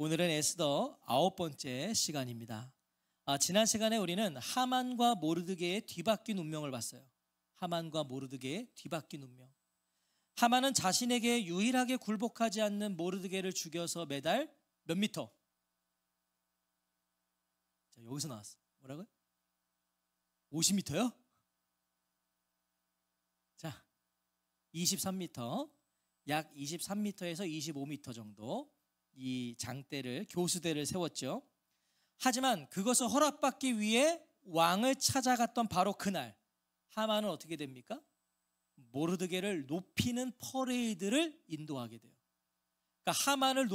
오늘은 에스더 9번째 시간입니다. 지난 시간에 우리는 하만과 모르드게의 뒤바뀐 운명을 봤어요. 하만과 모르드게의 뒤바뀐 운명. 하만은 자신에게 유일하게 굴복하지 않는 모르드게를 죽여서 매달 몇 미터? 자, 여기서 나왔어. 뭐라고요? 50미터요? 자, 23미터, 약 23미터에서 25미터 정도 이 장대를, 교수대를 세웠죠. 하지만 그것을 허락받기 위해 왕을 찾아갔던 바로 그날, 하만은 어떻게 됩니까? 모르드게를 높이는 퍼레이드를 인도하게 돼요. 그러니까 하만을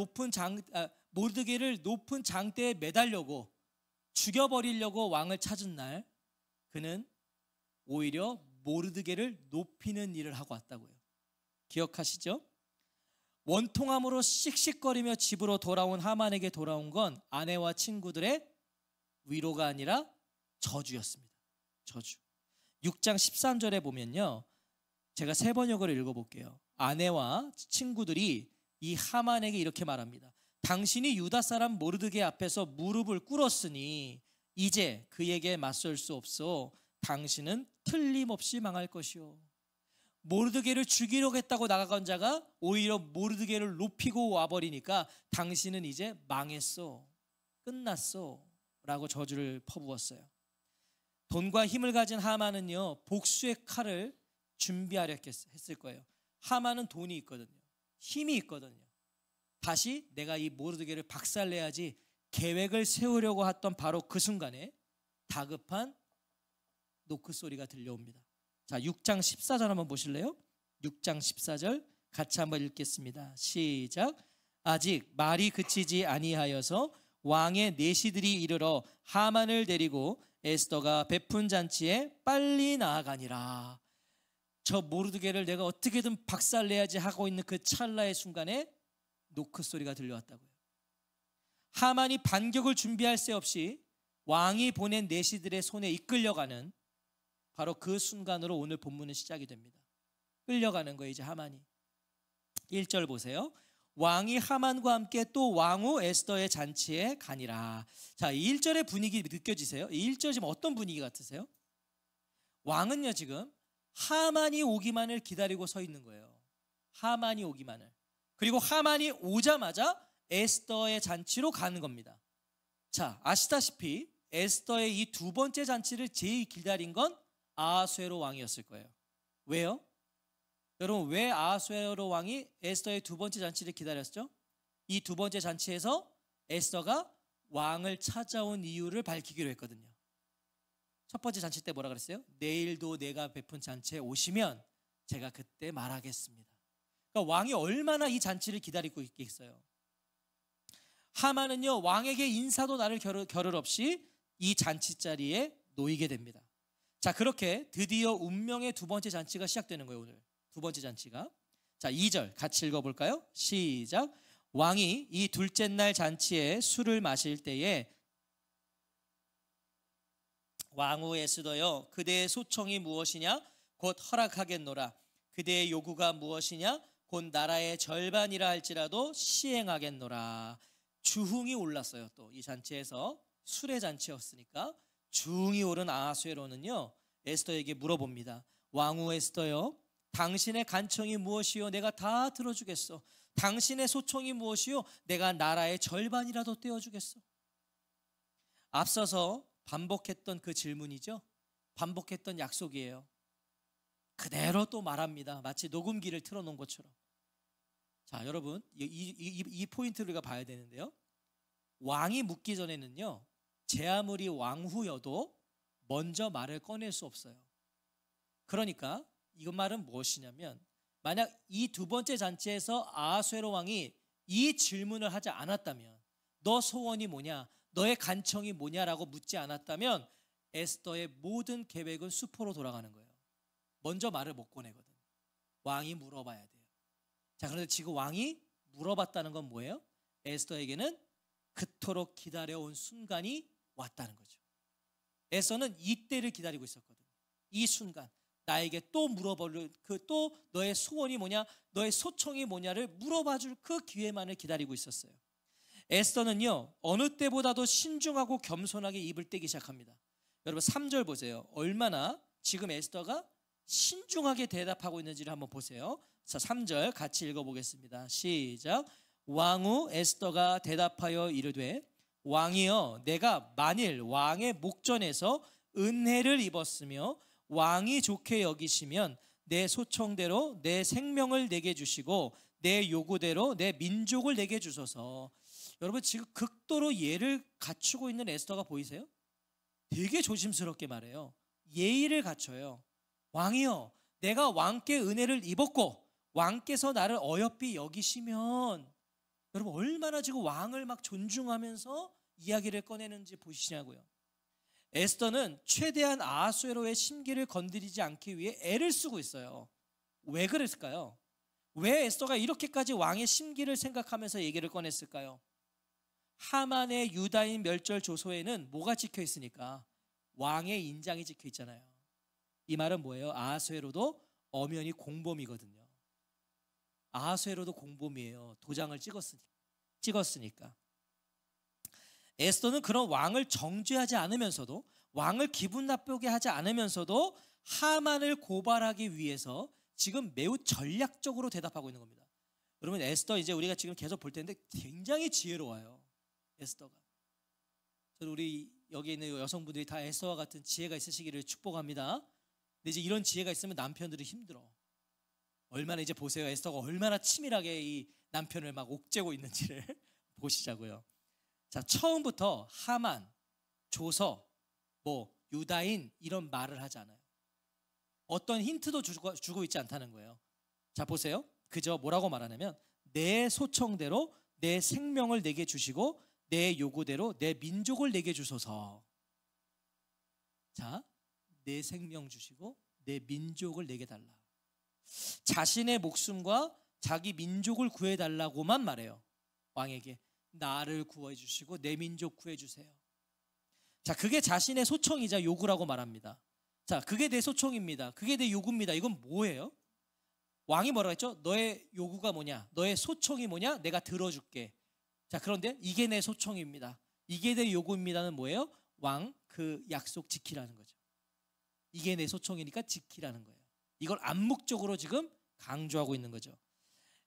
모르드게를 높은 장대에 매달려고 죽여버리려고 왕을 찾은 날, 그는 오히려 모르드게를 높이는 일을 하고 왔다고요. 기억하시죠? 원통함으로 씩씩거리며 집으로 돌아온 하만에게 돌아온 건 아내와 친구들의 위로가 아니라 저주였습니다. 저주. 6장 13절에 보면요, 제가 세 번역을 읽어볼게요. 아내와 친구들이 이 하만에게 이렇게 말합니다. 당신이 유다 사람 모르드게 앞에서 무릎을 꿇었으니 이제 그에게 맞설 수 없어. 당신은 틀림없이 망할 것이요. 모르드게를 죽이려고 했다고 나가건 자가 오히려 모르드게를 높이고 와버리니까 당신은 이제 망했어, 끝났어 라고 저주를 퍼부었어요. 돈과 힘을 가진 하만은요, 복수의 칼을 준비하려 했을 거예요. 하만은 돈이 있거든요, 힘이 있거든요. 다시 내가 이 모르드게를 박살내야지 계획을 세우려고 했던 바로 그 순간에 다급한 노크 소리가 들려옵니다. 자, 6장 14절 한번 보실래요? 6장 14절 같이 한번 읽겠습니다. 시작. 아직 말이 그치지 아니하여서 왕의 내시들이 이르러 하만을 데리고 에스더가 베푼 잔치에 빨리 나아가니라. 저 모르드게를 내가 어떻게든 박살내야지 하고 있는 그 찰나의 순간에 노크 소리가 들려왔다고요. 하만이 반격을 준비할 새 없이 왕이 보낸 내시들의 손에 이끌려가는 바로 그 순간으로 오늘 본문은 시작이 됩니다. 끌려가는 거예요, 이제 하만이. 1절 보세요. 왕이 하만과 함께 또 왕후 에스더의 잔치에 가니라. 자, 1절의 분위기 느껴지세요? 1절 지금 어떤 분위기 같으세요? 왕은요, 지금 하만이 오기만을 기다리고 서 있는 거예요. 하만이 오기만을. 그리고 하만이 오자마자 에스더의 잔치로 가는 겁니다. 자, 아시다시피 에스더의 이 두 번째 잔치를 제일 기다린 건 아하수에로 왕이었을 거예요. 왜요? 여러분, 왜 아하수에로 왕이 에스더의 두 번째 잔치를 기다렸죠? 이 두 번째 잔치에서 에스더가 왕을 찾아온 이유를 밝히기로 했거든요. 첫 번째 잔치 때 뭐라 그랬어요? 내일도 내가 베푼 잔치에 오시면 제가 그때 말하겠습니다. 그러니까 왕이 얼마나 이 잔치를 기다리고 있겠어요. 하만은요, 왕에게 인사도 나를 겨를 없이 이 잔치 자리에 놓이게 됩니다. 자, 그렇게 드디어 운명의 두 번째 잔치가 시작되는 거예요. 오늘 두 번째 잔치가. 자, 2절 같이 읽어볼까요? 시작. 왕이 이 둘째 날 잔치에 술을 마실 때에 왕후 에스더여, 그대의 소청이 무엇이냐? 곧 허락하겠노라. 그대의 요구가 무엇이냐? 곧 나라의 절반이라 할지라도 시행하겠노라. 주흥이 올랐어요. 또 이 잔치에서 술의 잔치였으니까 주흥이 오른 아하수에로는요, 에스더에게 물어봅니다. 왕후 에스더여, 당신의 간청이 무엇이요? 내가 다 들어주겠어. 당신의 소청이 무엇이요? 내가 나라의 절반이라도 떼어주겠어. 앞서서 반복했던 그 질문이죠. 반복했던 약속이에요. 그대로 또 말합니다. 마치 녹음기를 틀어놓은 것처럼. 자, 여러분, 이 포인트를 우리가 봐야 되는데요. 왕이 묻기 전에는요, 제 아무리 왕후여도 먼저 말을 꺼낼 수 없어요. 그러니까 이 말은 무엇이냐면, 만약 이 두 번째 잔치에서 아하수에로 왕이 이 질문을 하지 않았다면, 너 소원이 뭐냐, 너의 간청이 뭐냐라고 묻지 않았다면 에스더의 모든 계획은 수포로 돌아가는 거예요. 먼저 말을 못 꺼내거든. 왕이 물어봐야 돼요. 자, 그런데 지금 왕이 물어봤다는 건 뭐예요? 에스더에게는 그토록 기다려온 순간이 왔다는 거죠. 에스더는 이때를 기다리고 있었거든요. 이 순간, 나에게 또 물어볼 또 너의 소원이 뭐냐, 너의 소청이 뭐냐를 물어봐줄 그 기회만을 기다리고 있었어요. 에스더는요 어느 때보다도 신중하고 겸손하게 입을 떼기 시작합니다. 여러분 3절 보세요. 얼마나 지금 에스더가 신중하게 대답하고 있는지를 한번 보세요. 자, 3절 같이 읽어보겠습니다. 시작. 왕후 에스더가 대답하여 이르되 왕이여, 내가 만일 왕의 목전에서 은혜를 입었으며 왕이 좋게 여기시면 내 소청대로 내 생명을 내게 주시고 내 요구대로 내 민족을 내게 주소서. 여러분 지금 극도로 예를 갖추고 있는 에스더가 보이세요? 되게 조심스럽게 말해요. 예의를 갖춰요. 왕이여, 내가 왕께 은혜를 입었고 왕께서 나를 어여삐 여기시면, 여러분 얼마나 지금 왕을 막 존중하면서 이야기를 꺼내는지 보시냐고요. 에스더는 최대한 아하수에로의 심기를 건드리지 않기 위해 애를 쓰고 있어요. 왜 그랬을까요? 왜 에스더가 이렇게까지 왕의 심기를 생각하면서 얘기를 꺼냈을까요? 하만의 유다인 멸절 조서에는 뭐가 찍혀 있으니까? 왕의 인장이 찍혀 있잖아요. 이 말은 뭐예요? 아하수에로도 엄연히 공범이거든요. 아하수에로도 공범이에요. 도장을 찍었으니까. 에스더는 그런 왕을 정죄하지 않으면서도, 왕을 기분 나쁘게 하지 않으면서도 하만을 고발하기 위해서 지금 매우 전략적으로 대답하고 있는 겁니다. 여러분 에스더 이제 우리가 지금 계속 볼 텐데 굉장히 지혜로워요. 에스더가. 저는 우리 여기 있는 여성분들이 다 에스더와 같은 지혜가 있으시기를 축복합니다. 근데 이제 이런 지혜가 있으면 남편들이 힘들어. 얼마나 이제 보세요. 에스더가 얼마나 치밀하게 이 남편을 막 옥죄고 있는지를 보시자고요. 자, 처음부터 하만, 조서, 유다인 이런 말을 하지 않아요. 어떤 힌트도 주고 있지 않다는 거예요. 자, 보세요. 그저 뭐라고 말하냐면 내 소청대로 내 생명을 내게 주시고 내 요구대로 내 민족을 내게 주소서. 자, 내 생명 주시고 내 민족을 내게 달라. 자신의 목숨과 자기 민족을 구해달라고만 말해요. 왕에게 나를 구해주시고 내 민족 구해주세요. 자, 그게 자신의 소청이자 요구라고 말합니다. 자, 그게 내 소청입니다. 그게 내 요구입니다. 이건 뭐예요? 왕이 뭐라고 했죠? 너의 요구가 뭐냐? 너의 소청이 뭐냐? 내가 들어줄게. 자, 그런데 이게 내 소청입니다. 이게 내 요구입니다는 뭐예요? 왕 그 약속 지키라는 거죠. 이게 내 소청이니까 지키라는 거예요. 이걸 암묵적으로 지금 강조하고 있는 거죠.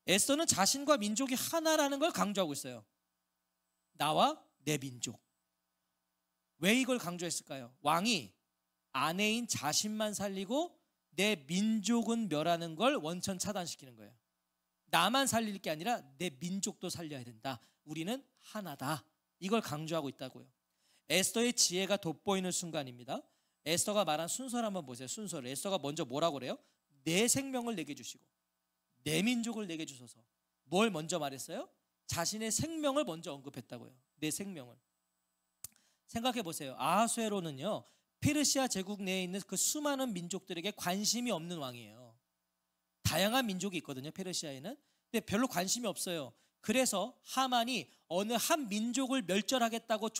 에스더는 자신과 민족이 하나라는 걸 강조하고 있어요. 나와 내 민족. 왜 이걸 강조했을까요? 왕이 아내인 자신만 살리고 내 민족은 멸하는 걸 원천 차단시키는 거예요. 나만 살릴 게 아니라 내 민족도 살려야 된다. 우리는 하나다. 이걸 강조하고 있다고요. 에스더의 지혜가 돋보이는 순간입니다. 에스더가 말한 순서를 한번 보세요. 순서를. 에스더가 먼저 뭐라고 그래요? 내 생명을 내게 주시고 내 민족을 내게 주소서. 뭘 먼저 말했어요? 자신의 생명을 먼저 언급했다고요. 내 생명을. 생각해 보세요. 아하수에로는요, 페르시아 제국 내에 있는 그 수많은 민족들에게 관심이 없는 왕이에요. 다양한 민족이 있거든요, 페르시아에는. 근데 별로 관심이 없어요. 그래서 하만이 어느 한 민족을 멸절하겠다고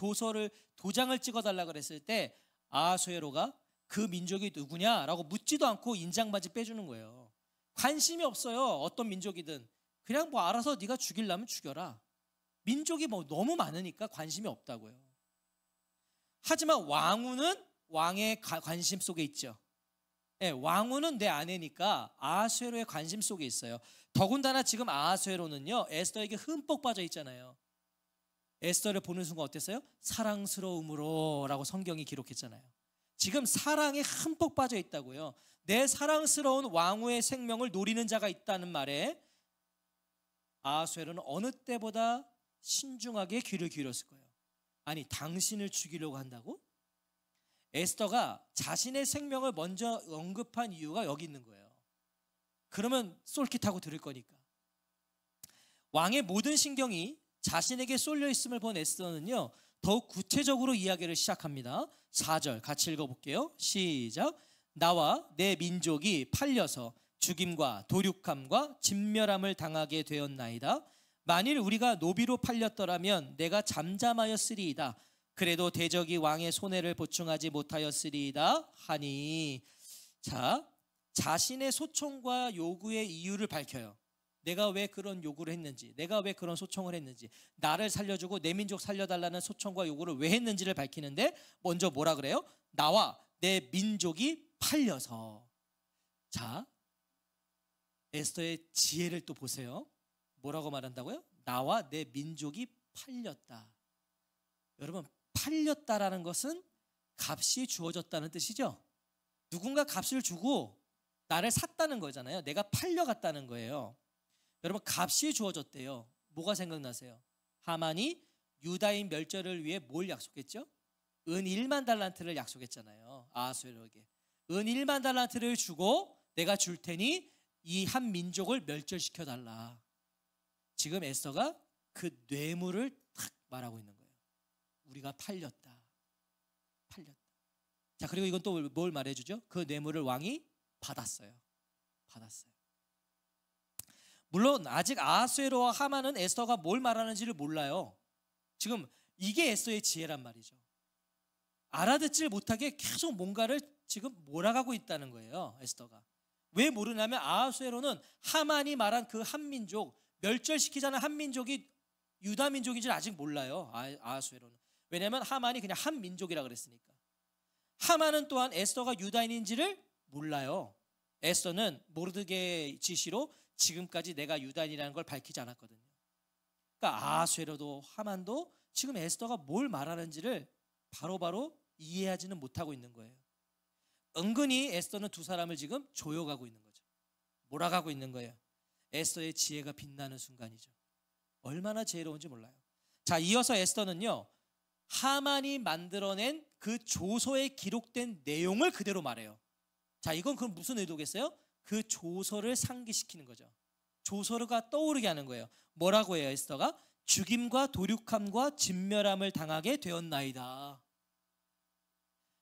도장을 찍어달라고 그랬을 때 아하수에로가 그 민족이 누구냐라고 묻지도 않고 인장바지 빼주는 거예요. 관심이 없어요. 어떤 민족이든. 그냥 알아서 네가 죽이려면 죽여라. 민족이 너무 많으니까 관심이 없다고요. 하지만 왕후는 왕의 관심 속에 있죠. 네, 왕후는 내 아내니까 아하수에로의 관심 속에 있어요. 더군다나 지금 아하수에로는요, 에스더에게 흠뻑 빠져 있잖아요. 에스더를 보는 순간 어땠어요? 사랑스러움으로 라고 성경이 기록했잖아요. 지금 사랑에 흠뻑 빠져 있다고요. 내 사랑스러운 왕후의 생명을 노리는 자가 있다는 말에 아하수에로는 어느 때보다 신중하게 귀를 기울였을 거예요. 아니, 당신을 죽이려고 한다고? 에스더가 자신의 생명을 먼저 언급한 이유가 여기 있는 거예요. 그러면 쏠깃하고 들을 거니까. 왕의 모든 신경이 자신에게 쏠려 있음을 본 에스더는요, 더욱 구체적으로 이야기를 시작합니다. 4절 같이 읽어볼게요. 시작. 나와 내 민족이 팔려서 죽임과 도륙함과 진멸함을 당하게 되었나이다. 만일 우리가 노비로 팔렸더라면 내가 잠잠하였으리이다. 그래도 대적이 왕의 손해를 보충하지 못하였으리이다 하니. 자, 자신의 소청과 요구의 이유를 밝혀요. 내가 왜 그런 요구를 했는지, 내가 왜 그런 소청을 했는지, 나를 살려주고 내 민족 살려달라는 소청과 요구를 왜 했는지를 밝히는데 먼저 뭐라 그래요? 나와 내 민족이 팔려서. 자, 에스더의 지혜를 또 보세요. 뭐라고 말한다고요? 나와 내 민족이 팔렸다. 여러분, 팔렸다라는 것은 값이 주어졌다는 뜻이죠. 누군가 값을 주고 나를 샀다는 거잖아요. 내가 팔려갔다는 거예요. 여러분, 값이 주어졌대요. 뭐가 생각나세요? 하만이 유다인 멸절을 위해 뭘 약속했죠? 은 1만 달란트를 약속했잖아요. 아하수에로에게 은 1만 달란트를 주고 내가 줄 테니 이 한 민족을 멸절시켜 달라. 지금 에스더가 그 뇌물을 탁 말하고 있는 거예요. 우리가 팔렸다. 자, 그리고 이건 또 뭘 말해주죠? 그 뇌물을 왕이 받았어요. 물론 아직 아하수에로와 하만은 에스더가 뭘 말하는지를 몰라요. 지금 이게 에스더의 지혜란 말이죠. 알아듣질 못하게 계속 뭔가를 지금 몰아가고 있다는 거예요. 에스더가. 왜 모르냐면 아하수에로는 하만이 말한 그 한민족, 멸절시키자는 한민족이 유다 민족인지를 아직 몰라요. 아하수에로는. 왜냐하면 하만이 그냥 한민족이라 그랬으니까. 하만은 또한 에스더가 유다인인지를 몰라요. 에스더는 모르드게의 지시로 지금까지 내가 유다인이라는 걸 밝히지 않았거든요. 그러니까 아하수에로도 하만도 지금 에스더가 뭘 말하는지를 바로바로 이해하지는 못하고 있는 거예요. 은근히 에스더는 두 사람을 지금 조여가고 있는 거죠. 몰아가고 있는 거예요. 에스더의 지혜가 빛나는 순간이죠. 얼마나 지혜로운지 몰라요. 자, 이어서 에스더는요, 하만이 만들어낸 그 조서에 기록된 내용을 그대로 말해요. 자, 이건 그럼 무슨 의도겠어요? 그 조서를 상기시키는 거죠. 조서가 떠오르게 하는 거예요. 뭐라고 해요, 에스더가? 죽임과 도륙함과 진멸함을 당하게 되었나이다.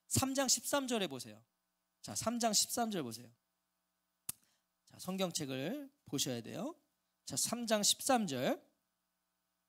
3장 13절에 보세요. 자, 3장 13절 보세요. 자, 성경책을 보셔야 돼요. 자, 3장 13절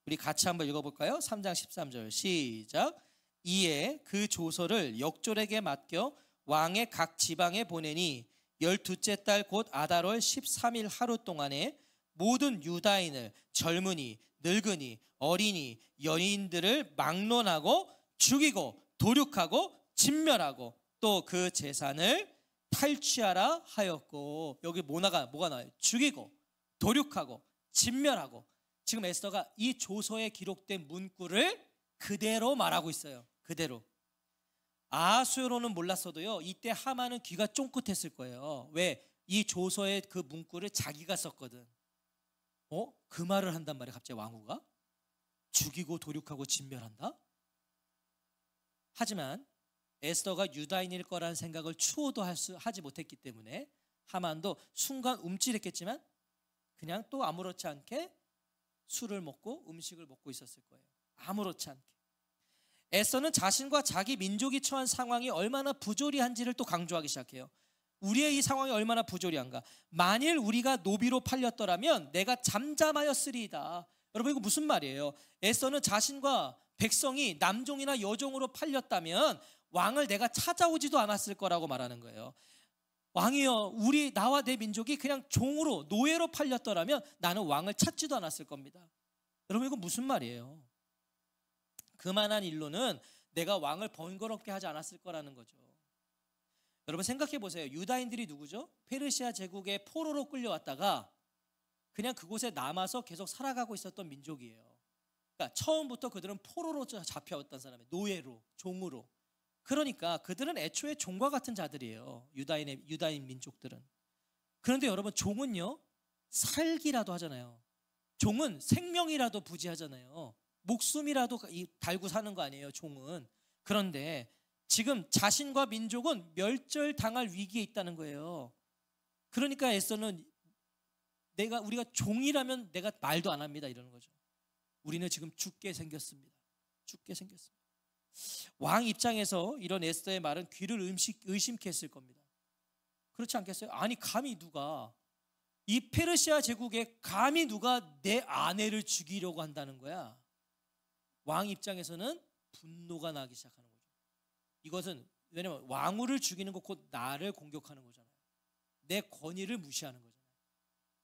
우리 같이 한번 읽어볼까요? 3장 13절 시작. 이에 그 조서를 역졸에게 맡겨 왕의 각 지방에 보내니 12째 달 곧 아달월 13일 하루 동안에 모든 유다인을 젊은이, 늙은이, 어린이, 연인들을 막론하고 죽이고 도륙하고 진멸하고 또 그 재산을 탈취하라 하였고. 여기 뭐가 나와요? 죽이고 도륙하고 진멸하고. 지금 에스더가 이 조서에 기록된 문구를 그대로 말하고 있어요. 그대로. 아하수에로는 몰랐어도요, 이때 하만은 귀가 쫑긋했을 거예요. 왜? 이 조서의 그 문구를 자기가 썼거든. 그 말을 한단 말이에요. 갑자기 왕후가 죽이고 도륙하고 진멸한다? 하지만 에스더가 유다인일 거라는 생각을 추호도 하지 못했기 때문에 하만도 순간 움찔했겠지만 그냥 또 아무렇지 않게 술을 먹고 음식을 먹고 있었을 거예요. 아무렇지 않게. 에스더는 자신과 자기 민족이 처한 상황이 얼마나 부조리한지를 또 강조하기 시작해요. 우리의 이 상황이 얼마나 부조리한가. 만일 우리가 노비로 팔렸더라면 내가 잠잠하였으리이다. 여러분, 이거 무슨 말이에요? 에스더는 자신과 백성이 남종이나 여종으로 팔렸다면 왕을 내가 찾아오지도 않았을 거라고 말하는 거예요. 왕이여, 나와 내 민족이 그냥 종으로, 노예로 팔렸더라면 나는 왕을 찾지도 않았을 겁니다. 여러분, 이거 무슨 말이에요? 그만한 일로는 내가 왕을 번거롭게 하지 않았을 거라는 거죠. 여러분, 생각해 보세요. 유다인들이 누구죠? 페르시아 제국의 포로로 끌려왔다가 그냥 그곳에 남아서 계속 살아가고 있었던 민족이에요. 그러니까 처음부터 그들은 포로로 잡혀왔던 사람이에요. 노예로, 종으로. 그러니까 그들은 애초에 종과 같은 자들이에요. 유다인 민족들은. 그런데 여러분, 종은요, 살기라도 하잖아요. 종은 생명이라도 부지하잖아요. 목숨이라도 달고 사는 거 아니에요, 종은. 그런데 지금 자신과 민족은 멸절당할 위기에 있다는 거예요. 그러니까 에스더는 우리가 종이라면 내가 말도 안 합니다, 이러는 거죠. 우리는 지금 죽게 생겼습니다. 왕 입장에서 이런 에스더의 말은 귀를 의심케 했을 겁니다. 그렇지 않겠어요? 아니, 감히 누가, 이 페르시아 제국에 감히 누가 내 아내를 죽이려고 한다는 거야. 왕 입장에서는 분노가 나기 시작하는 거죠. 이것은 왜냐면 왕후를 죽이는 거 곧 나를 공격하는 거잖아요. 내 권위를 무시하는 거잖아요.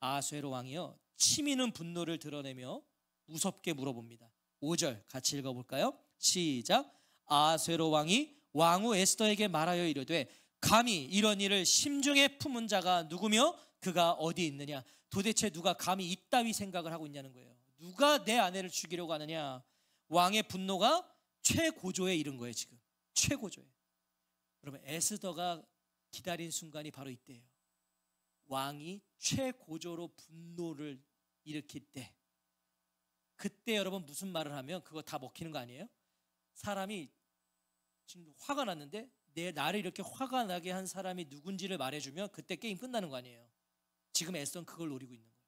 아하수에로 왕이요, 치미는 분노를 드러내며 무섭게 물어봅니다. 5절 같이 읽어볼까요? 시작. 아하수에로 왕이 왕후 에스더에게 말하여 이르되 감히 이런 일을 심중에 품은 자가 누구며 그가 어디 있느냐. 도대체 누가 감히 이따위 생각을 하고 있냐는 거예요. 누가 내 아내를 죽이려고 하느냐. 왕의 분노가 최고조에 이른 거예요. 지금 최고조에. 여러분, 에스더가 기다린 순간이 바로 이때예요. 왕이 최고조로 분노를 일으킬 때, 그때 여러분 무슨 말을 하면 그거 다 먹히는 거 아니에요? 사람이 지금 화가 났는데 나를 이렇게 화가 나게 한 사람이 누군지를 말해주면 그때 게임 끝나는 거 아니에요? 지금 에스더는 그걸 노리고 있는 거예요.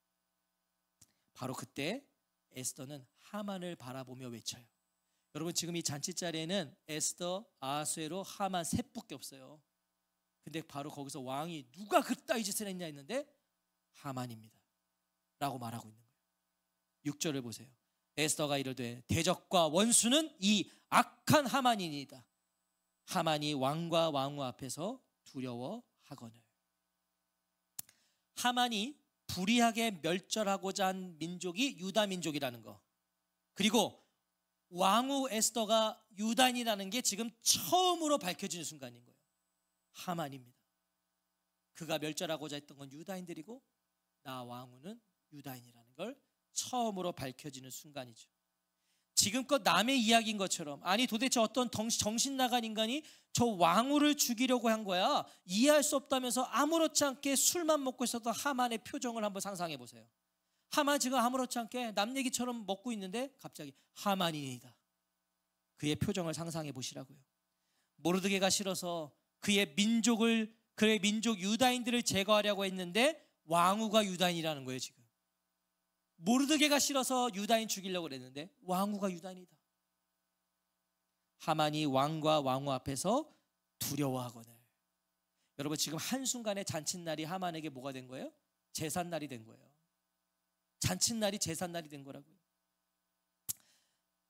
바로 그때 에스더는 하만을 바라보며 외쳐요. 여러분, 지금 이 잔치자리에는 에스더, 아하수에로, 하만 셋밖에 없어요. 근데 바로 거기서 왕이 누가 그따위 짓을 했냐 했는데 하만입니다 라고 말하고 있는 거예요. 6절을 보세요. 에스더가 이르되 대적과 원수는 이 악한 하만이니이다. 하만이 왕과 왕후 앞에서 두려워하거늘. 하만이 불의하게 멸절하고자 한 민족이 유다 민족이라는 거, 그리고 왕후 에스더가 유다인이라는 게 지금 처음으로 밝혀지는 순간인 거예요. 하만입니다. 그가 멸절하고자 했던 건 유다인들이고 나 왕후는 유다인이라는 걸 처음으로 밝혀지는 순간이죠. 지금껏 남의 이야기인 것처럼, 아니 도대체 어떤 정신 나간 인간이 저 왕후를 죽이려고 한 거야, 이해할 수 없다면서 아무렇지 않게 술만 먹고 있었던 하만의 표정을 한번 상상해 보세요. 하만 지금 아무렇지 않게 남 얘기처럼 먹고 있는데 갑자기 하만이니다. 그의 표정을 상상해 보시라고요. 모르드게가 싫어서 그의 민족 유다인들을 제거하려고 했는데 왕후가 유다인이라는 거예요. 지금 모르드게가 싫어서 유다인 죽이려고 했는데 왕후가 유다인이다. 하만이 왕과 왕후 앞에서 두려워하거늘. 여러분, 지금 한순간에 잔칫날이 하만에게 뭐가 된 거예요? 제삿날이 된 거예요. 잔칫날이 제삿날이 된 거라고요.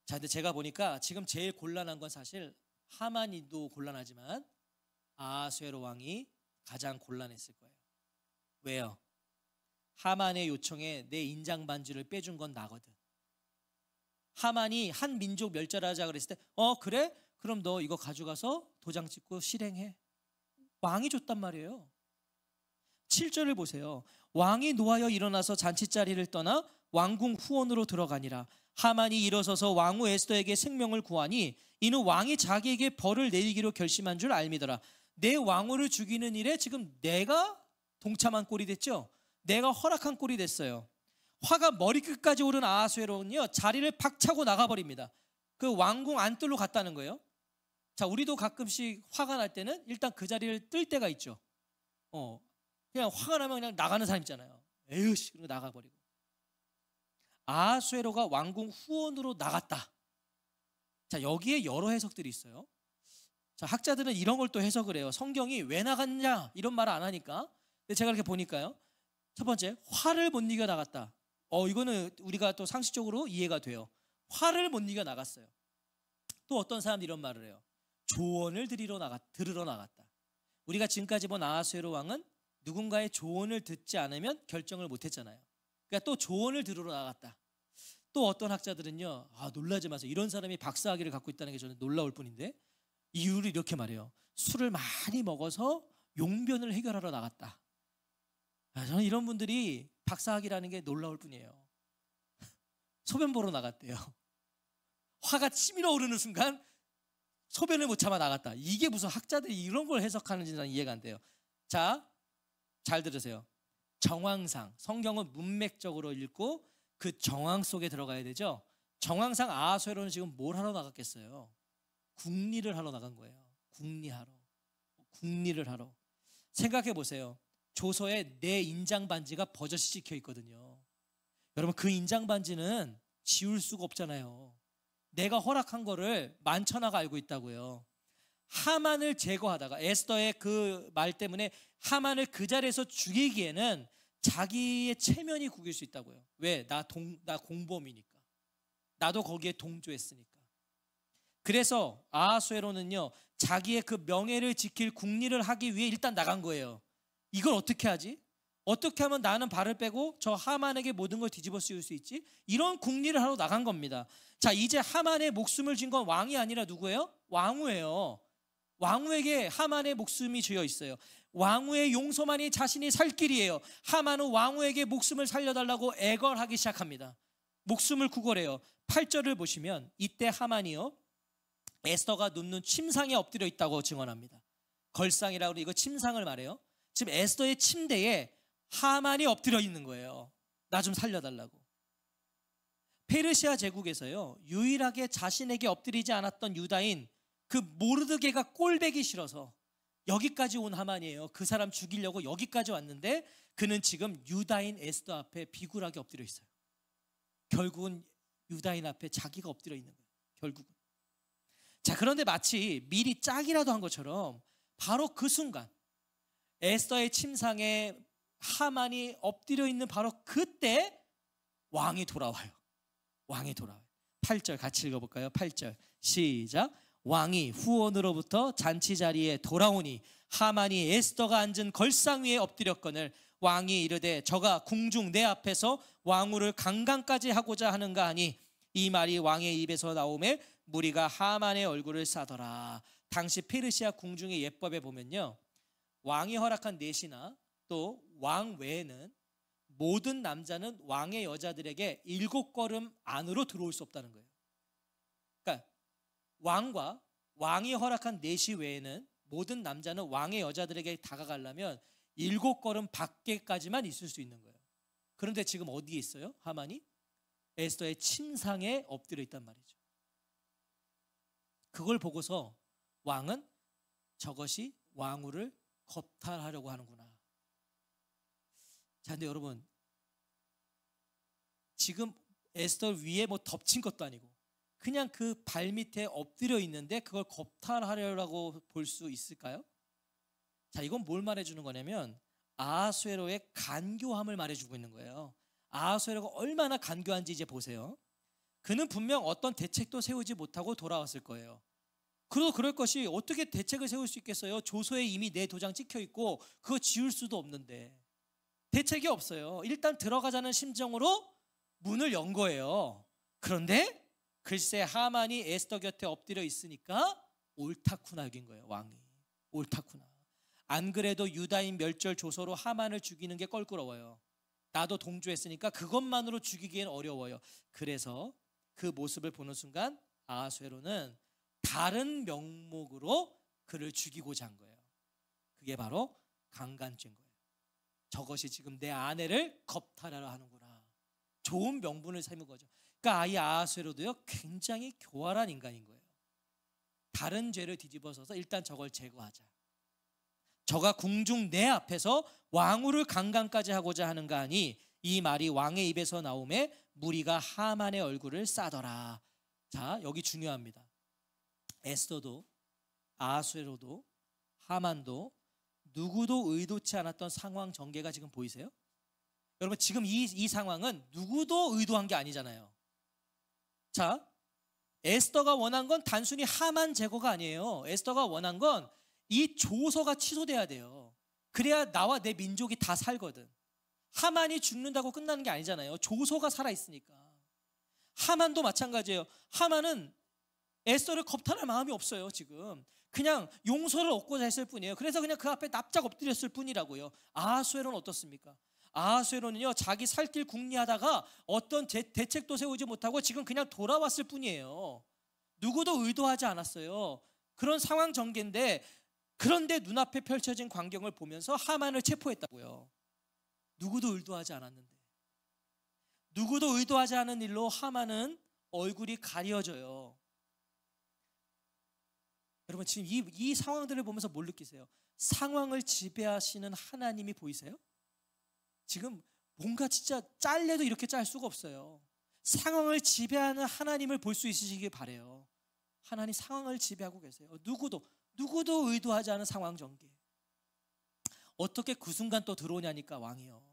자, 근데 제가 보니까 지금 제일 곤란한 건 사실 하만이도 곤란하지만 아하수에로 왕이 가장 곤란했을 거예요. 왜요? 하만의 요청에 내 인장 반지를 빼준 건 나거든. 하만이 한 민족 멸절하자 그랬을 때 그래? 그럼 너 이거 가져가서 도장 찍고 실행해. 왕이 줬단 말이에요. 7절을 보세요. 왕이 노하여 일어나서 잔치자리를 떠나 왕궁 후원으로 들어가니라. 하만이 일어서서 왕후 에스더에게 생명을 구하니 이는 왕이 자기에게 벌을 내리기로 결심한 줄 알미더라. 내 왕후를 죽이는 일에 지금 내가 동참한 꼴이 됐죠. 내가 허락한 꼴이 됐어요. 화가 머리끝까지 오른 아하수에로는요, 자리를 박차고 나가버립니다. 그 왕궁 안뜰로 갔다는 거예요. 자, 우리도 가끔씩 화가 날 때는 일단 그 자리를 뜰 때가 있죠. 그냥 화가 나면 그냥 나가는 사람 있잖아요. 에휴씨, 그러고 나가버리고. 아하수에로가 왕궁 후원으로 나갔다. 자, 여기에 여러 해석들이 있어요. 자, 학자들은 이런 걸 또 해석을 해요. 성경이 왜 나갔냐 이런 말을 안 하니까. 근데 제가 이렇게 보니까요, 첫 번째, 화를 못 이겨 나갔다. 이거는 우리가 또 상식적으로 이해가 돼요. 화를 못 이겨 나갔어요. 또 어떤 사람들이 이런 말을 해요. 조언을 들으러 나갔다. 우리가 지금까지 본 아하수에로 왕은 누군가의 조언을 듣지 않으면 결정을 못했잖아요. 그러니까 또 조언을 들으러 나갔다. 또 어떤 학자들은요, 놀라지 마세요. 이런 사람이 박사학위를 갖고 있다는 게 저는 놀라울 뿐인데, 이유를 이렇게 말해요. 술을 많이 먹어서 용변을 해결하러 나갔다. 저는 이런 분들이 박사학위라는 게 놀라울 뿐이에요. 소변 보러 나갔대요. 화가 치밀어 오르는 순간 소변을 못 참아 나갔다. 이게 무슨 학자들이 이런 걸 해석하는지 난 이해가 안 돼요. 자, 잘 들으세요. 정황상, 성경은 문맥적으로 읽고 그 정황 속에 들어가야 되죠. 정황상 아하수에로는 지금 뭘 하러 나갔겠어요? 국리를 하러 나간 거예요. 국리를 하러. 생각해 보세요. 조서에 내 인장 반지가 버젓이 찍혀 있거든요. 여러분, 그 인장 반지는 지울 수가 없잖아요. 내가 허락한 거를 만천하가 알고 있다고요. 하만을 제거하다가 에스더의 그 말 때문에 하만을 그 자리에서 죽이기에는 자기의 체면이 구길 수 있다고요. 왜? 나 공범이니까. 나도 거기에 동조했으니까. 그래서 아하수에로는요, 자기의 그 명예를 지킬 국리를 하기 위해 일단 나간 거예요. 이걸 어떻게 하지? 어떻게 하면 나는 발을 빼고 저 하만에게 모든 걸 뒤집어 씌울 수 있지? 이런 궁리를 하러 나간 겁니다. 자, 이제 하만의 목숨을 진 건 왕이 아니라 누구예요? 왕후예요. 왕후에게 하만의 목숨이 쥐어 있어요. 왕후의 용서만이 자신이 살 길이에요. 하만은 왕후에게 목숨을 살려달라고 애걸하기 시작합니다. 목숨을 구걸해요. 8절을 보시면 이때 하만이요, 에스더가 눕는 침상에 엎드려 있다고 증언합니다. 걸상이라고 이거 침상을 말해요. 지금 에스더의 침대에 하만이 엎드려 있는 거예요. 나 좀 살려달라고. 페르시아 제국에서요, 유일하게 자신에게 엎드리지 않았던 유다인 그 모르드게가 꼴배기 싫어서 여기까지 온 하만이에요. 그 사람 죽이려고 여기까지 왔는데 그는 지금 유다인 에스더 앞에 비굴하게 엎드려 있어요. 결국은 유다인 앞에 자기가 엎드려 있는 거예요. 결국은. 자, 그런데 마치 미리 짝이라도 한 것처럼 바로 그 순간 에스더의 침상에 하만이 엎드려 있는 바로 그때 왕이 돌아와요. 왕이 돌아와요. 8절 같이 읽어볼까요? 8절 시작. 왕이 후원으로부터 잔치 자리에 돌아오니 하만이 에스더가 앉은 걸상 위에 엎드렸거늘 왕이 이르되 저가 궁중 내 앞에서 왕후를 강간까지 하고자 하는가 하니 이 말이 왕의 입에서 나오매 무리가 하만의 얼굴을 싸더라. 당시 페르시아 궁중의 예법에 보면요, 왕이 허락한 넷이나 또 왕 외에는 모든 남자는 왕의 여자들에게 7걸음 안으로 들어올 수 없다는 거예요. 그러니까 왕과 왕이 허락한 넷이 외에는 모든 남자는 왕의 여자들에게 다가가려면 7걸음 밖에까지만 있을 수 있는 거예요. 그런데 지금 어디에 있어요? 하만이 에스더의 침상에 엎드려 있단 말이죠. 그걸 보고서 왕은 저것이 왕후를 겁탈하려고 하는구나. 자, 근데 여러분, 지금 에스더 위에 뭐 덮친 것도 아니고 그냥 그 발밑에 엎드려 있는데 그걸 겁탈하려고 볼 수 있을까요? 자, 이건 뭘 말해주는 거냐면 아하수에로의 간교함을 말해주고 있는 거예요. 아하수에로가 얼마나 간교한지 이제 보세요. 그는 분명 어떤 대책도 세우지 못하고 돌아왔을 거예요. 그래도 그럴 것이 어떻게 대책을 세울 수 있겠어요? 조서에 이미 내 도장 찍혀 있고 그거 지울 수도 없는데 대책이 없어요. 일단 들어가자는 심정으로 문을 연 거예요. 그런데 글쎄 하만이 에스더 곁에 엎드려 있으니까 옳다구나 여긴 거예요. 왕이 옳다구나. 안 그래도 유다인 멸절 조서로 하만을 죽이는 게 껄끄러워요. 나도 동조했으니까 그것만으로 죽이기엔 어려워요. 그래서 그 모습을 보는 순간 아하수에로는 다른 명목으로 그를 죽이고자 한 거예요. 그게 바로 강간죄인 거예요. 저것이 지금 내 아내를 겁탈하려 하는구나. 좋은 명분을 삼은 거죠. 그러니까 이 아하수에로도요, 굉장히 교활한 인간인 거예요. 다른 죄를 뒤집어서서 일단 저걸 제거하자. 저가 궁중 내 앞에서 왕후를 강간까지 하고자 하는가 하니 이 말이 왕의 입에서 나오매 무리가 하만의 얼굴을 싸더라. 자, 여기 중요합니다. 에스더도 아하수에로도 하만도 누구도 의도치 않았던 상황 전개가 지금 보이세요? 여러분, 지금 이 상황은 누구도 의도한 게 아니잖아요. 자, 에스더가 원한 건 단순히 하만 제거가 아니에요. 에스더가 원한 건 이 조서가 취소돼야 돼요. 그래야 나와 내 민족이 다 살거든. 하만이 죽는다고 끝나는 게 아니잖아요. 조서가 살아있으니까. 하만도 마찬가지예요. 하만은 에스더를 겁탈할 마음이 없어요. 지금 그냥 용서를 얻고자 했을 뿐이에요. 그래서 그냥 그 앞에 납작 엎드렸을 뿐이라고요. 아하수에로는 어떻습니까? 아하수에로는요, 자기 살 길 궁리하다가 어떤 대책도 세우지 못하고 지금 그냥 돌아왔을 뿐이에요. 누구도 의도하지 않았어요. 그런 상황 전개인데, 그런데 눈앞에 펼쳐진 광경을 보면서 하만을 체포했다고요. 누구도 의도하지 않았는데, 누구도 의도하지 않은 일로 하만은 얼굴이 가려져요. 여러분, 지금 이 상황들을 보면서 뭘 느끼세요? 상황을 지배하시는 하나님이 보이세요? 지금 뭔가 진짜 짤래도 이렇게 짤 수가 없어요. 상황을 지배하는 하나님을 볼 수 있으시길 바라요. 하나님 상황을 지배하고 계세요. 누구도 의도하지 않은 상황 전개. 어떻게 그 순간 또 들어오냐니까 왕이요.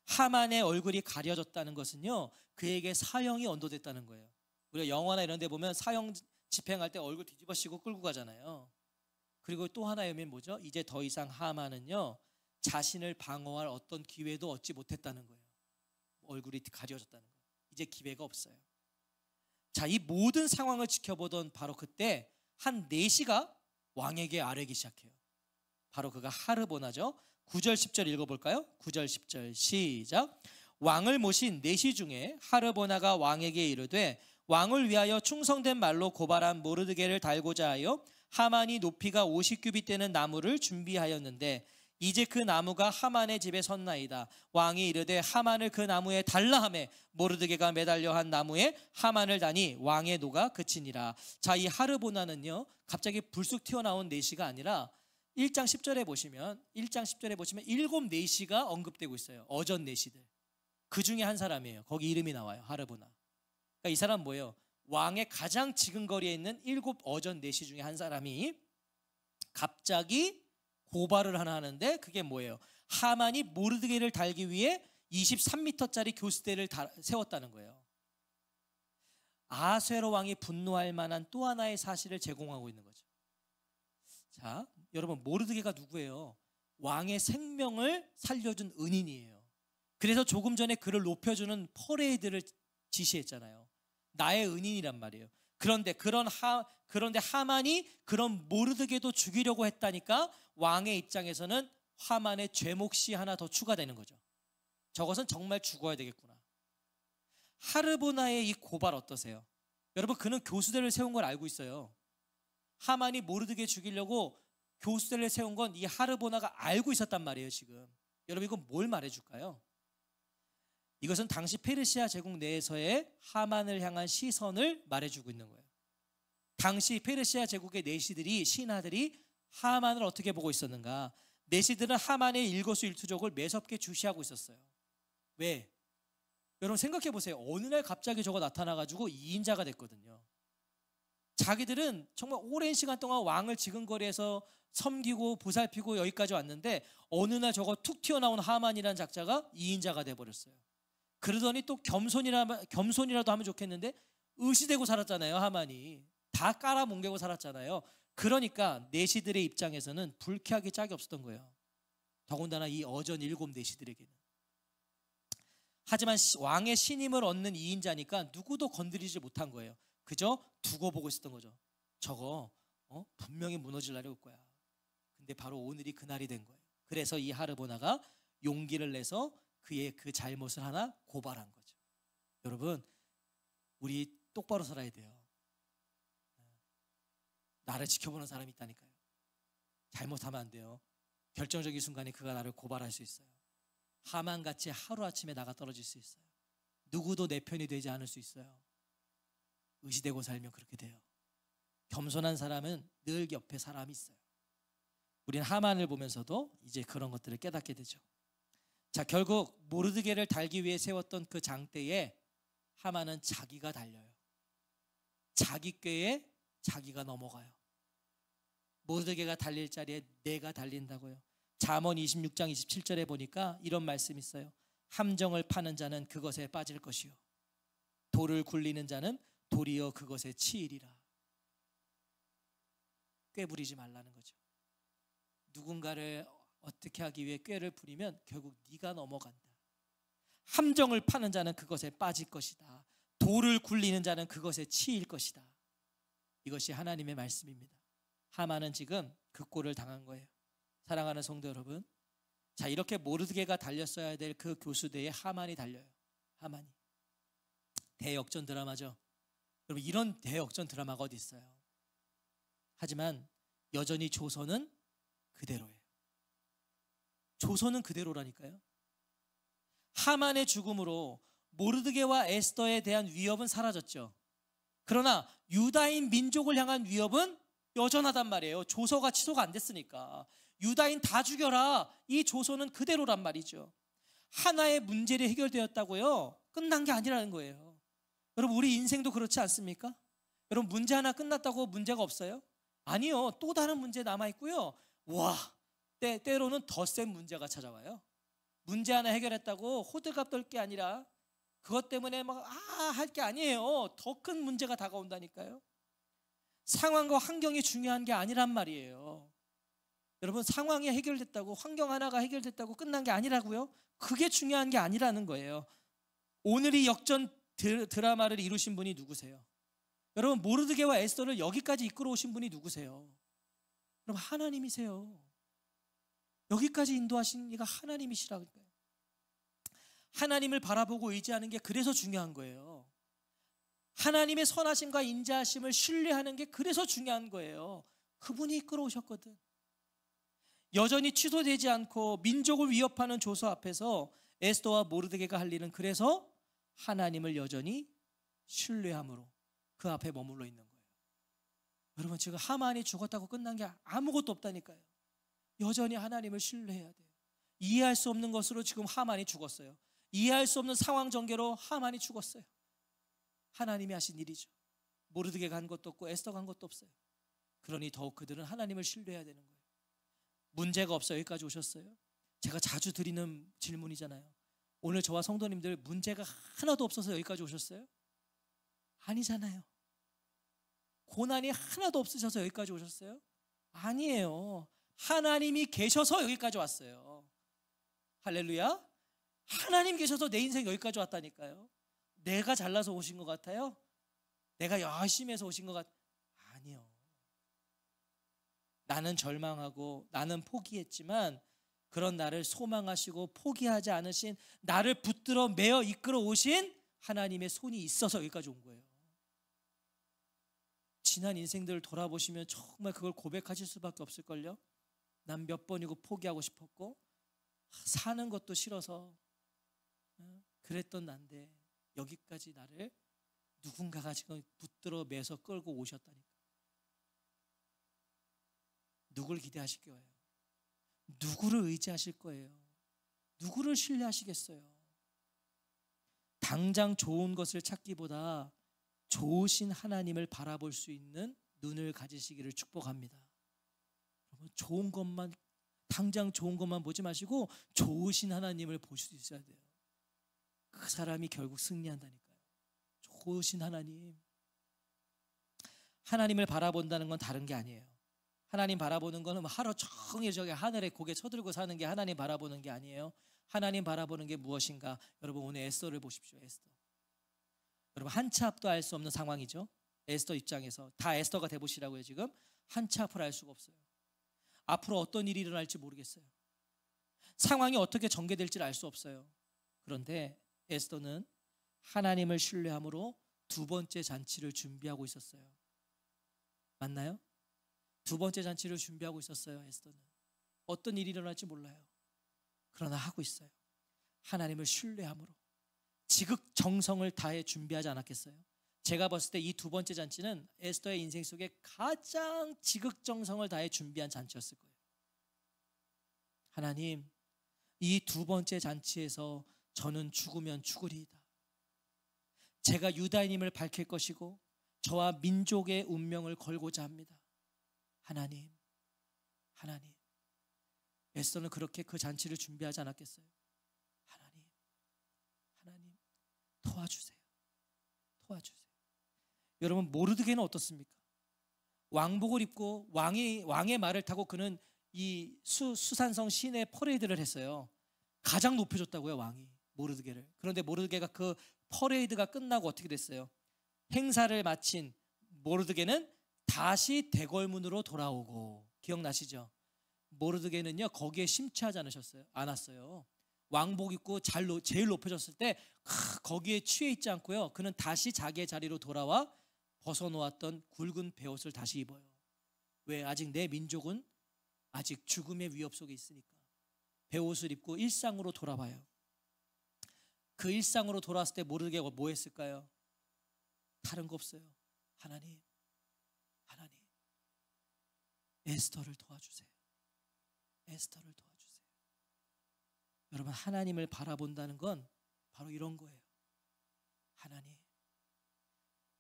하만의 얼굴이 가려졌다는 것은요, 그에게 사형이 언도됐다는 거예요. 우리가 영화나 이런 데 보면 사형 집행할 때 얼굴 뒤집어씌고 끌고 가잖아요. 그리고 또 하나의 의미는 뭐죠? 이제 더 이상 하만은요, 자신을 방어할 어떤 기회도 얻지 못했다는 거예요. 얼굴이 가려졌다는 거예요. 이제 기회가 없어요. 자, 이 모든 상황을 지켜보던 바로 그때 한 내시가 왕에게 아뢰기 시작해요. 바로 그가 하르보나죠. 9절 10절 읽어볼까요? 9절 10절 시작. 왕을 모신 내시 중에 하르보나가 왕에게 이르되 왕을 위하여 충성된 말로 고발한 모르드게를 달고자 하여 하만이 높이가 50규빗 되는 나무를 준비하였는데 이제 그 나무가 하만의 집에 섰나이다. 왕이 이르되 하만을 그 나무에 달라 하매 모르드게가 매달려 한 나무에 하만을 다니 왕의 노가 그치니라. 자, 이 하르보나는요 갑자기 불쑥 튀어나온 내시가 아니라 1장 10절에 보시면 7 내시가 언급되고 있어요. 어전 내시들. 그 중에 한 사람이에요. 거기 이름이 나와요. 하르보나. 그러니까 이 사람 뭐예요? 왕의 가장 지근거리에 있는 7 어전 내시 중에 한 사람이 갑자기 고발을 하나 하는데 그게 뭐예요? 하만이 모르드게를 달기 위해 23m짜리 교수대를 세웠다는 거예요. 아수에로 왕이 분노할 만한 또 하나의 사실을 제공하고 있는 거죠. 자, 여러분 모르드게가 누구예요? 왕의 생명을 살려준 은인이에요. 그래서 조금 전에 그를 높여주는 퍼레이드를 지시했잖아요. 나의 은인이란 말이에요. 그런데 하만이 그런 모르드게도 죽이려고 했다니까 왕의 입장에서는 하만의 죄목시 하나 더 추가되는 거죠. 저것은 정말 죽어야 되겠구나. 하르보나의 이 고발 어떠세요? 여러분 그는 교수대를 세운 걸 알고 있어요. 하만이 모르드게 죽이려고 교수대를 세운 건 이 하르보나가 알고 있었단 말이에요. 지금 여러분 이건 뭘 말해줄까요? 이것은 당시 페르시아 제국 내에서의 하만을 향한 시선을 말해주고 있는 거예요. 당시 페르시아 제국의 내시들이 신하들이 하만을 어떻게 보고 있었는가? 내시들은 하만의 일거수일투족을 매섭게 주시하고 있었어요. 왜? 여러분 생각해 보세요. 어느 날 갑자기 저거 나타나가지고 2인자가 됐거든요. 자기들은 정말 오랜 시간 동안 왕을 지근거리에서 섬기고 보살피고 여기까지 왔는데 어느 날 저거 툭 튀어나온 하만이라는 작자가 2인자가 돼버렸어요. 그러더니 또 겸손이라도 하면 좋겠는데 의시되고 살았잖아요. 하만이 다 깔아뭉개고 살았잖아요. 그러니까 내시들의 입장에서는 불쾌하기 짝이 없었던 거예요. 더군다나 이 어전 7 내시들에게는. 하지만 왕의 신임을 얻는 2인자니까 누구도 건드리지 못한 거예요. 그저 두고 보고 있었던 거죠. 저거 분명히 무너질 날이 올 거야. 근데 바로 오늘이 그날이 된 거예요. 그래서 이 하르보나가 용기를 내서 그의 그 잘못을 하나 고발한 거죠. 여러분 우리 똑바로 살아야 돼요. 나를 지켜보는 사람이 있다니까요. 잘못하면 안 돼요. 결정적인 순간에 그가 나를 고발할 수 있어요. 하만같이 하루아침에 나가 떨어질 수 있어요. 누구도 내 편이 되지 않을 수 있어요. 의시되고 살면 그렇게 돼요. 겸손한 사람은 늘 옆에 사람이 있어요. 우린 하만을 보면서도 이제 그런 것들을 깨닫게 되죠. 자, 결국 모르드게를 달기 위해 세웠던 그 장대에 하만은 자기가 달려요. 자기 꾀에 자기가 넘어가요. 모르드게가 달릴 자리에 내가 달린다고요. 잠언 26장 27절에 보니까 이런 말씀이 있어요. 함정을 파는 자는 그것에 빠질 것이요 돌을 굴리는 자는 도리어 그것에 치이리라. 꾀 부리지 말라는 거죠. 누군가를 어떻게 하기 위해 꾀를 부리면 결국 네가 넘어간다. 함정을 파는 자는 그것에 빠질 것이다. 돌을 굴리는 자는 그것에 치일 것이다. 이것이 하나님의 말씀입니다. 하만은 지금 그 꼴을 당한 거예요. 사랑하는 성도 여러분, 자 이렇게 모르드게가 달렸어야 될 그 교수대에 하만이 달려요. 하만이. 대역전 드라마죠. 여러분 이런 대역전 드라마가 어디 있어요? 하지만 여전히 조선은 그대로예요. 조선은 그대로라니까요. 하만의 죽음으로 모르드게와 에스더에 대한 위협은 사라졌죠. 그러나 유다인 민족을 향한 위협은 여전하단 말이에요. 조서가 취소가 안 됐으니까. 유다인 다 죽여라. 이 조서는 그대로란 말이죠. 하나의 문제를 해결되었다고요? 끝난 게 아니라는 거예요. 여러분 우리 인생도 그렇지 않습니까? 여러분 문제 하나 끝났다고 문제가 없어요? 아니요. 또 다른 문제 남아있고요. 와, 때로는 더 센 문제가 찾아와요. 문제 하나 해결했다고 호들갑 떨 게 아니라 그것 때문에 막 할 게 아니에요. 더 큰 문제가 다가온다니까요. 상황과 환경이 중요한 게 아니란 말이에요. 여러분, 상황이 해결됐다고, 환경 하나가 해결됐다고 끝난 게 아니라고요. 그게 중요한 게 아니라는 거예요. 오늘 이 역전 드라마를 이루신 분이 누구세요? 여러분, 모르드게와 에스더를 여기까지 이끌어 오신 분이 누구세요? 여러분, 하나님이세요. 여기까지 인도하신 이가 하나님이시라니까요. 하나님을 바라보고 의지하는 게 그래서 중요한 거예요. 하나님의 선하심과 인자하심을 신뢰하는 게 그래서 중요한 거예요. 그분이 이끌어 오셨거든. 여전히 취소되지 않고 민족을 위협하는 조서 앞에서 에스더와 모르드게가 할 일은 그래서 하나님을 여전히 신뢰함으로 그 앞에 머물러 있는 거예요. 여러분, 지금 하만이 죽었다고 끝난 게 아무것도 없다니까요. 여전히 하나님을 신뢰해야 돼요. 이해할 수 없는 것으로 지금 하만이 죽었어요. 이해할 수 없는 상황 전개로 하만이 죽었어요. 하나님이 하신 일이죠. 모르드게가 한 것도 없고 에스더가 한 것도 없어요. 그러니 더욱 그들은 하나님을 신뢰해야 되는 거예요. 문제가 없어 여기까지 오셨어요? 제가 자주 드리는 질문이잖아요. 오늘 저와 성도님들 문제가 하나도 없어서 여기까지 오셨어요? 아니잖아요. 고난이 하나도 없으셔서 여기까지 오셨어요? 아니에요. 하나님이 계셔서 여기까지 왔어요. 할렐루야. 하나님 계셔서 내 인생 여기까지 왔다니까요. 내가 잘나서 오신 것 같아요? 내가 열심히 해서 오신 것 아니요. 나는 절망하고 나는 포기했지만 그런 나를 소망하시고 포기하지 않으신, 나를 붙들어 매어 이끌어 오신 하나님의 손이 있어서 여기까지 온 거예요. 지난 인생들을 돌아보시면 정말 그걸 고백하실 수밖에 없을걸요. 난 몇 번이고 포기하고 싶었고 사는 것도 싫어서 그랬던 난데 여기까지 나를 누군가가 지금 붙들어 매서 끌고 오셨다니까. 누굴 기대하실 거예요? 누구를 의지하실 거예요? 누구를 신뢰하시겠어요? 당장 좋은 것을 찾기보다 좋으신 하나님을 바라볼 수 있는 눈을 가지시기를 축복합니다. 여러분, 좋은 것만, 당장 좋은 것만 보지 마시고 좋으신 하나님을 보실 수 있어야 돼요. 그 사람이 결국 승리한다니까요. 좋으신 하나님. 하나님을 바라본다는 건 다른 게 아니에요. 하나님 바라보는 거는 하루 종일 저기 하늘에 고개 쳐들고 사는 게 하나님 바라보는 게 아니에요. 하나님 바라보는 게 무엇인가? 여러분, 오늘 에스더를 보십시오. 에스더. 여러분, 한 치 앞도 알 수 없는 상황이죠. 에스더 입장에서 다 에스더가 돼보시라고요. 지금 한 치 앞을 알 수가 없어요. 앞으로 어떤 일이 일어날지 모르겠어요. 상황이 어떻게 전개될지 알 수 없어요. 그런데 에스더는 하나님을 신뢰함으로 두 번째 잔치를 준비하고 있었어요. 맞나요? 두 번째 잔치를 준비하고 있었어요. 에스더는 어떤 일이 일어날지 몰라요. 그러나 하고 있어요. 하나님을 신뢰함으로 지극정성을 다해 준비하지 않았겠어요? 제가 봤을 때 이 두 번째 잔치는 에스더의 인생 속에 가장 지극정성을 다해 준비한 잔치였을 거예요. 하나님, 이 두 번째 잔치에서 저는 죽으면 죽으리이다. 제가 유다인임을 밝힐 것이고 저와 민족의 운명을 걸고자 합니다. 하나님, 하나님. 에스더는 그렇게 그 잔치를 준비하지 않았겠어요? 하나님, 하나님, 도와주세요. 도와주세요. 여러분, 모르드게는 어떻습니까? 왕복을 입고 왕의 말을 타고 그는 이 수산성 시내 퍼레이드를 했어요. 가장 높여줬다고요, 왕이 모르드게를. 그런데 모르드게가 그 퍼레이드가 끝나고 어떻게 됐어요? 행사를 마친 모르드게는 다시 대궐문으로 돌아오고, 기억나시죠? 모르드게는요 거기에 심취하지 않았어요. 왕복 입고 제일 높여졌을 때 거기에 취해 있지 않고요, 그는 다시 자기의 자리로 돌아와 벗어놓았던 굵은 베옷을 다시 입어요. 왜? 아직 내 민족은 아직 죽음의 위협 속에 있으니까 베옷을 입고 일상으로 돌아와요. 그 일상으로 돌아왔을 때 모르드게가 뭐 했을까요? 다른 거 없어요. 하나님, 하나님, 에스더를 도와주세요. 에스더를 도와주세요. 여러분, 하나님을 바라본다는 건 바로 이런 거예요. 하나님,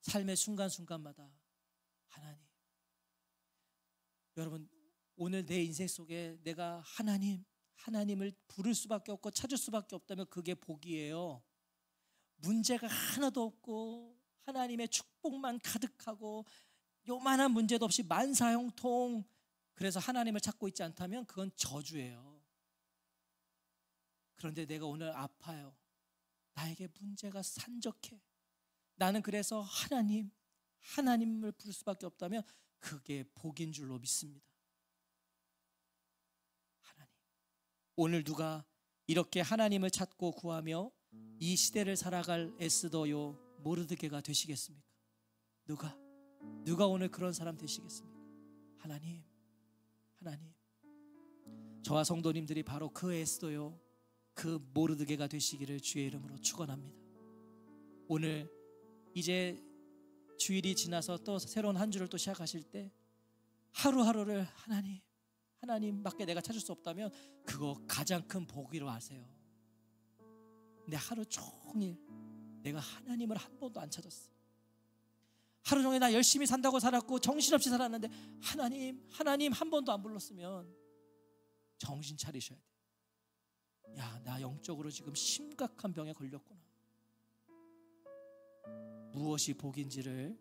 삶의 순간순간마다 하나님. 여러분, 오늘 내 인생 속에 내가 하나님을 부를 수밖에 없고 찾을 수밖에 없다면 그게 복이에요. 문제가 하나도 없고 하나님의 축복만 가득하고 요만한 문제도 없이 만사형통, 그래서 하나님을 찾고 있지 않다면 그건 저주예요. 그런데 내가 오늘 아파요. 나에게 문제가 산적해. 나는 그래서 하나님을 부를 수밖에 없다면 그게 복인 줄로 믿습니다. 하나님. 오늘 누가 이렇게 하나님을 찾고 구하며 이 시대를 살아갈 에스더요 모르드게가 되시겠습니까? 누가 오늘 그런 사람 되시겠습니까? 하나님. 저와 성도님들이 바로 그 에스더요 그 모르드게가 되시기를 주의 이름으로 축원합니다. 오늘 이제 주일이 지나서 또 새로운 한 주를 또 시작하실 때 하루하루를 하나님밖에 내가 찾을 수 없다면 그거 가장 큰 복이라고 아세요. 근데 하루 종일 내가 하나님을 한 번도 안 찾았어. 하루 종일 나 열심히 산다고 살았고 정신없이 살았는데 하나님 한 번도 안 불렀으면 정신 차리셔야 돼. 야, 나 영적으로 지금 심각한 병에 걸렸구나. 무엇이 복인지를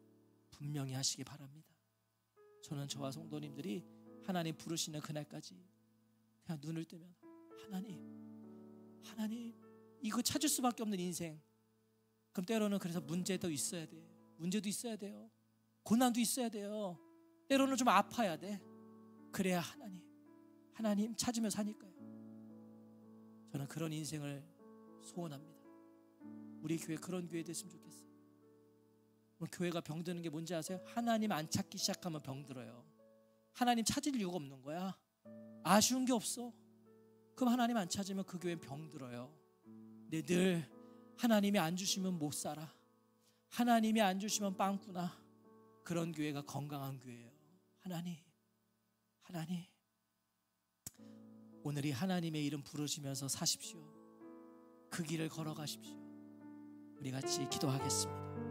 분명히 하시기 바랍니다. 저는 저와 성도님들이 하나님 부르시는 그날까지 그냥 눈을 뜨면 하나님 이거 찾을 수밖에 없는 인생. 그럼 때로는 그래서 문제도 있어야 돼. 문제도 있어야 돼요. 고난도 있어야 돼요. 때로는 좀 아파야 돼. 그래야 하나님 찾으며 사니까요. 저는 그런 인생을 소원합니다. 우리 교회 그런 교회 됐으면 좋겠어요. 오늘 교회가 병드는 게 뭔지 아세요? 하나님 안 찾기 시작하면 병들어요. 하나님 찾을 이유가 없는 거야. 아쉬운 게 없어. 그럼 하나님 안 찾으면 그 교회는 병들어요. 근데 늘 하나님이 안 주시면 못 살아. 하나님이 안 주시면 빵꾸나. 그런 교회가 건강한 교회예요. 하나님 오늘 이 하나님의 이름 부르시면서 사십시오. 그 길을 걸어가십시오. 우리 같이 기도하겠습니다.